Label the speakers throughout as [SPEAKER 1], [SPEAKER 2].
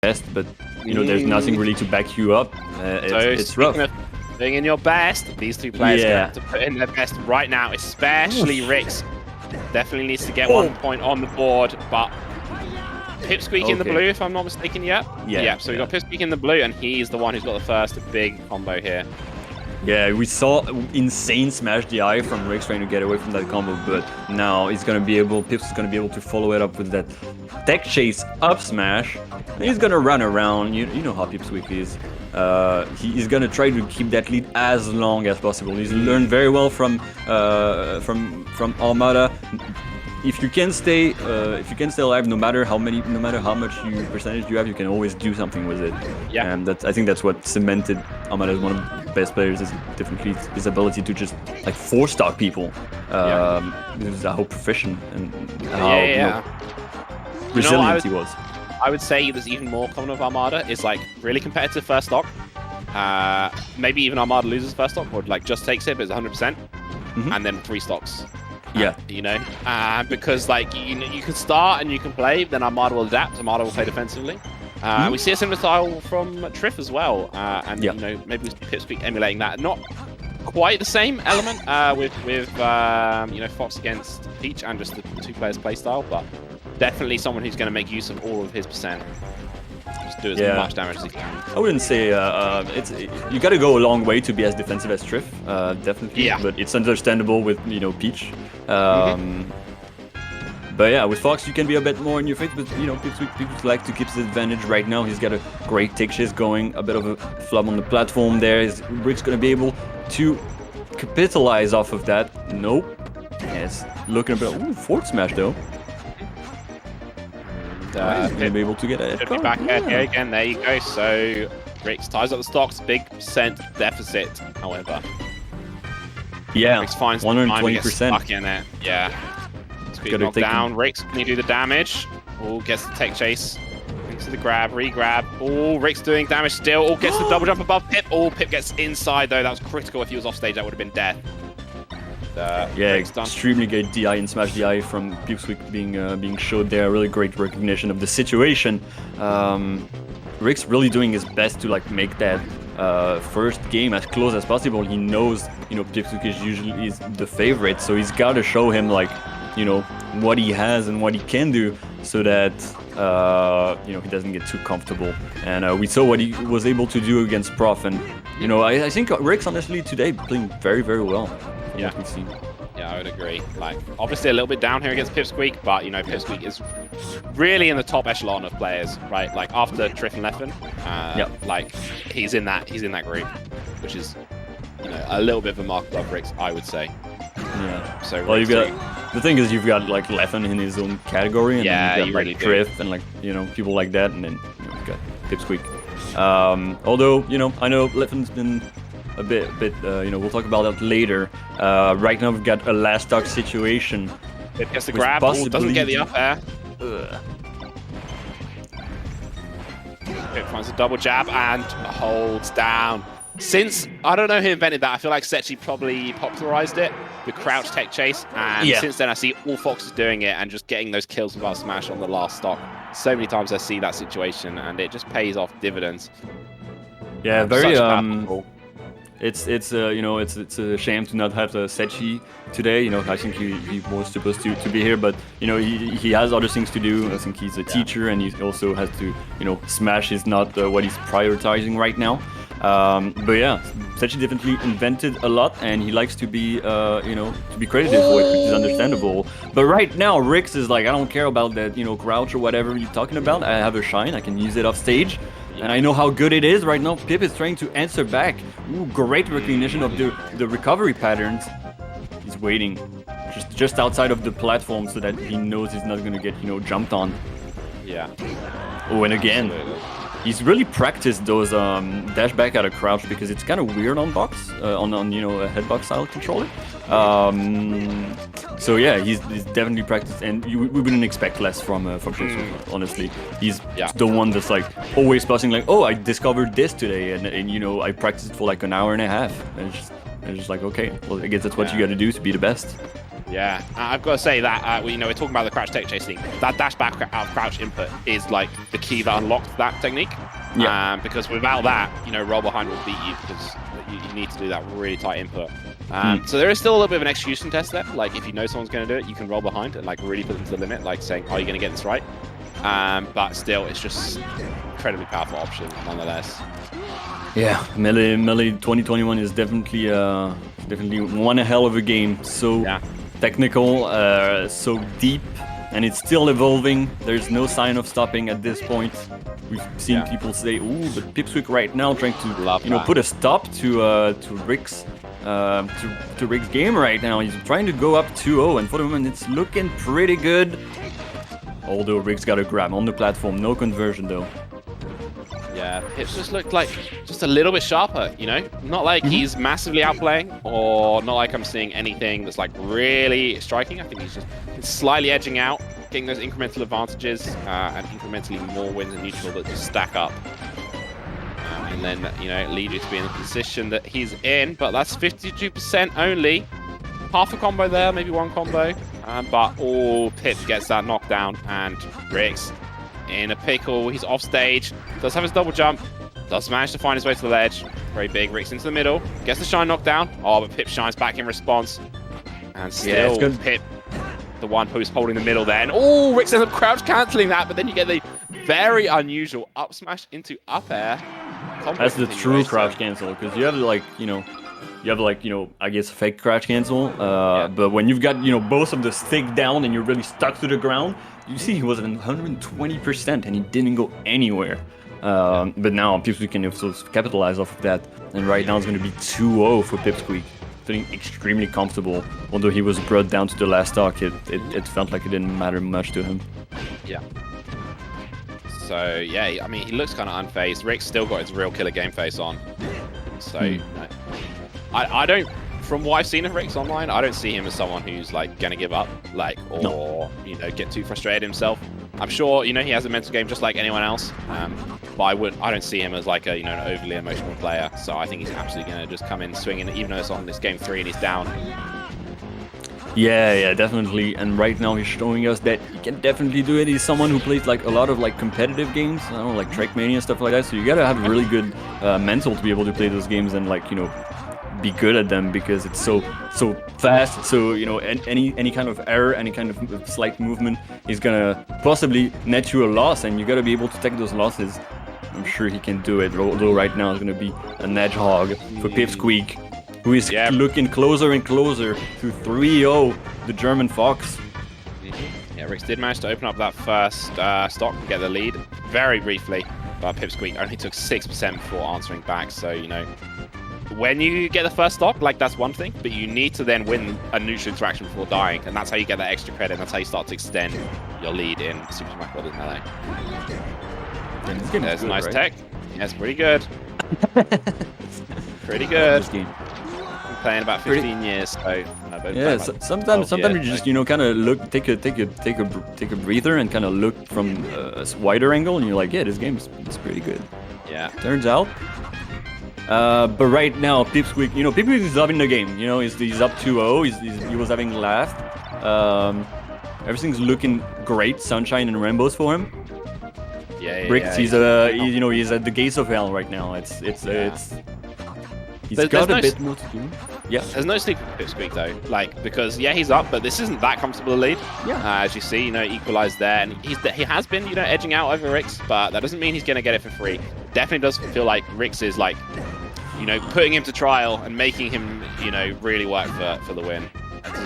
[SPEAKER 1] best, but you know there's nothing really to back you up. It's rough.
[SPEAKER 2] Doing in your best, these two players have to put in their best right now, especially Rikzz. Definitely needs to get 1 point on the board, but Pipsqueak in the blue, if I'm not mistaken. Yeah. So we got Pipsqueak in the blue, and he's the one who's got the first big combo here.
[SPEAKER 1] Yeah, we saw insane smash DI from Rikzz trying to get away from that combo, but now he's gonna be able, Pips is gonna be able to follow it up with that tech chase up smash. And he's gonna run around. You know how Pipsqueak is. He's gonna try to keep that lead as long as possible. He's learned very well from Armada. If you can stay alive, no matter how much percentage you have, you can always do something with it.
[SPEAKER 2] Yeah.
[SPEAKER 1] And I think that's what cemented Armada as one of the best players. Is definitely his ability to just like 4-stock people. This is how proficient and how resilient he was.
[SPEAKER 2] I would say there's even more common with Armada is like really competitive first stock. Maybe even Armada loses first stock or like just takes it, but it's 100%, and then 3 stocks. You know, because like you can start and you can play, then Armada will adapt. Armada will play defensively. We see a similar style from Triff as well, and you know, maybe we see Pipsqueak emulating that. Not quite the same element with you know, Fox against Peach and just the 2 players play style, but definitely someone who's going to make use of all of his percent. Just do as much damage as he can.
[SPEAKER 1] I wouldn't say you got to go a long way to be as defensive as Triff, definitely. Yeah. But it's understandable with, you know, Peach. But yeah, with Fox you can be a bit more in your face. But you know, Pipsqueak like to keep his advantage right now. He's got a great take chase going, a bit of a flub on the platform there. Rikzz gonna be able to capitalize off of that. Nope. Yes, looking a bit. Forward smash though. He's gonna be able to get it.
[SPEAKER 2] Should be back here again. There you go. So Rikzz ties up the stocks. Big percent deficit, however.
[SPEAKER 1] Yeah,
[SPEAKER 2] Rikzz finds
[SPEAKER 1] 120%.
[SPEAKER 2] Stuck in it. Yeah. Squeak knocked down. Rikzz, can he do the damage? Oh, gets the tech chase. Thanks to the grab, re-grab. Oh, Rikzz doing damage still. Oh, gets the double jump above Pip. Oh, Pip gets inside though. That was critical. If he was off stage, that would have been death.
[SPEAKER 1] Yeah, extremely good DI and smash DI from Pipsqueak being showed there. Really great recognition of the situation. Rikzz really doing his best to like make that first game as close as possible. He knows, you know, Pipsqueak is usually the favorite, so he's got to show him like, you know, what he has and what he can do, so that you know, he doesn't get too comfortable. And we saw what he was able to do against Prof, and you know, I think Rikzz honestly today playing very, very well.
[SPEAKER 2] Yeah. Yeah, I would agree. Like, obviously a little bit down here against Pipsqueak, but you know, Pipsqueak is really in the top echelon of players, right? Like after Triff and Leffen, like he's in that group, which is, you know, a little bit of a mark above Rikzz, I would say.
[SPEAKER 1] Yeah.
[SPEAKER 2] So
[SPEAKER 1] well, the thing is, you've got like Leffen in his own category, and then you've got like Triff and like, you know, people like that, and then you know, you've got Pipsqueak. Although, you know, I know Leffen's been a bit, you know, we'll talk about that later. Right now we've got a last stock situation.
[SPEAKER 2] It gets the grab, doesn't get the up air. It finds a double jab and holds down. Since, I don't know who invented that, I feel like SSBM probably popularized it, the crouch tech chase, and since then I see all Foxes doing it and just getting those kills without smash on the last stock. So many times I see that situation and it just pays off dividends.
[SPEAKER 1] Yeah, very it's you know, it's a shame to not have SSBM today. You know, I think he was supposed to be here, but you know, he has other things to do. I think he's a teacher, and he also has to, you know, smash is not what he's prioritizing right now. But yeah, SSBM definitely invented a lot, and he likes to be you know, to be credited for it, which is understandable. But right now, Rikzz is like, I don't care about that, you know, crouch or whatever you're talking about. I have a shine, I can use it off stage. And I know how good it is right now. Pip is trying to answer back. Ooh, great recognition of the recovery patterns. He's waiting just outside of the platform so that he knows he's not going to get, you know, jumped on.
[SPEAKER 2] Yeah.
[SPEAKER 1] Oh, and again, he's really practiced those dash back out of crouch, because it's kind of weird on box, on you know, a headbox style controller. So yeah, he's definitely practiced, and we wouldn't expect less from Pipsqueak, honestly. He's the one that's like always passing like, oh, I discovered this today, and you know, I practiced for like an hour and a half, and it's just like, okay, well, I guess that's what you got to do to be the best.
[SPEAKER 2] Yeah, I've got to say that you know, we're talking about the crouch tech chasing. That dash back out of crouch input is like the key that unlocks that technique. Yeah. Because without that, you know, roll behind will beat you because you need to do that really tight input. So there is still a little bit of an execution test there. Like if you know someone's going to do it, you can roll behind and like really put them to the limit, like saying, "Are you going to get this right?" But still, it's just incredibly powerful option nonetheless.
[SPEAKER 1] Yeah, Melee 2021 is definitely one hell of a game. So technical, so deep, and it's still evolving. There's no sign of stopping at this point. We've seen people say, "Ooh, but Pipsqueak right now trying to put a stop to Rikzz." To Rikzz game right now. He's trying to go up 2-0, and for the moment it's looking pretty good. Although Rikzz got a grab on the platform, no conversion though.
[SPEAKER 2] Yeah, Pips just looked like just a little bit sharper, you know? Not like he's massively outplaying, or not like I'm seeing anything that's like really striking. I think he's just slightly edging out, getting those incremental advantages, and incrementally more wins in neutral that just stack up. And then, you know, lead you to be in the position that he's in, but that's 52% only. Half a combo there, maybe one combo. But Pip gets that knockdown, and Rikzz in a pickle. He's off stage, does have his double jump, does manage to find his way to the ledge. Very big. Rikzz into the middle, gets the shine knockdown. Oh, but Pip shines back in response. And still Pip, the one who's holding the middle there. And Rikzz ends up crouch cancelling that, but then you get the very unusual up smash into up air.
[SPEAKER 1] That's the true crouch cancel, because you have like, I guess fake crouch cancel, but when you've got, both of the stick down and you're really stuck to the ground, you see he was at 120% and he didn't go anywhere. But now Pipsqueak can also capitalize off of that, and right now it's going to be 2-0 for Pipsqueak, feeling extremely comfortable. Although he was brought down to the last stock, it felt like it didn't matter much to him.
[SPEAKER 2] Yeah. So yeah, I mean, he looks kind of unfazed. Rikzz still got his real killer game face on. So I don't, from what I've seen of Rikzz online, I don't see him as someone who's like gonna give up, or get too frustrated himself. I'm sure he has a mental game just like anyone else, but I don't see him as like an overly emotional player. So I think he's absolutely gonna just come in swinging, even though it's on this game 3 and he's down.
[SPEAKER 1] Yeah, definitely. And right now he's showing us that he can definitely do it. He's someone who plays like a lot of like competitive games, I don't know, like Trackmania and stuff like that. So you gotta have really good mental to be able to play those games and like be good at them, because it's so fast. So any kind of error, any kind of slight movement is gonna possibly net you a loss, and you gotta be able to take those losses. I'm sure he can do it. Although right now it's gonna be an edge hog for Pipsqueak, who is looking closer and closer to 3-0, the German Fox.
[SPEAKER 2] Yeah, Rikzz did manage to open up that first stock and get the lead very briefly, but Pipsqueak only took 6% before answering back. So, when you get the first stock, like, that's one thing, but you need to then win a neutral interaction before dying, and that's how you get that extra credit, and that's how you start to extend your lead in Super Smash Bros. Melee. There's nice tech. That's pretty good. Pretty good. Playing about 15 years, so
[SPEAKER 1] sometimes you just kind of look, take a breather and kind of look from a wider angle, and you're like, yeah, this game is pretty good.
[SPEAKER 2] Yeah,
[SPEAKER 1] turns out. But right now, Pipsqueak, Pipsqueak is loving the game. He's up 2-0. He was having laughed. Everything's looking great, sunshine and rainbows for him. Rikzz, he's at the gates of hell right now. He's got a bit more to do. Yeah.
[SPEAKER 2] There's no sleep for Pipsqueak though, because he's up, but this isn't that comfortable a lead.
[SPEAKER 1] Yeah.
[SPEAKER 2] As you see, equalized there, and he has been, edging out over Rikzz, but that doesn't mean he's gonna get it for free. Definitely does feel like Rikzz is like, putting him to trial and making him, really work for the win.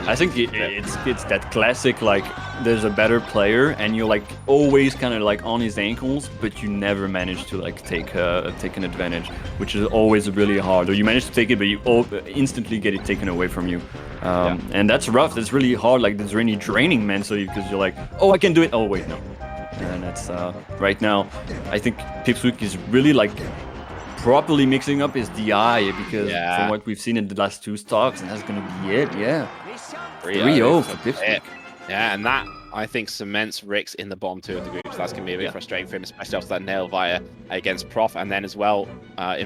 [SPEAKER 1] I think it's that classic, like, there's a better player and you're like always kind of like on his ankles, but you never manage to like take an advantage, which is always really hard. Or you manage to take it, but you instantly get it taken away from you. And that's rough. That's really hard. Like, that's really draining mentally, because you're like, oh, I can do it. Oh wait, no. And that's right now, I think Pipsqueak is really like properly mixing up his DI, because from what we've seen in the last 2 stocks, and that's gonna be it. 3-0 for Pipsqueak.
[SPEAKER 2] Yeah, and that, I think, cements Rikzz in the bottom 2 of the group. So that's going to be a bit frustrating for him, especially after that nail via against Prof, and then as well in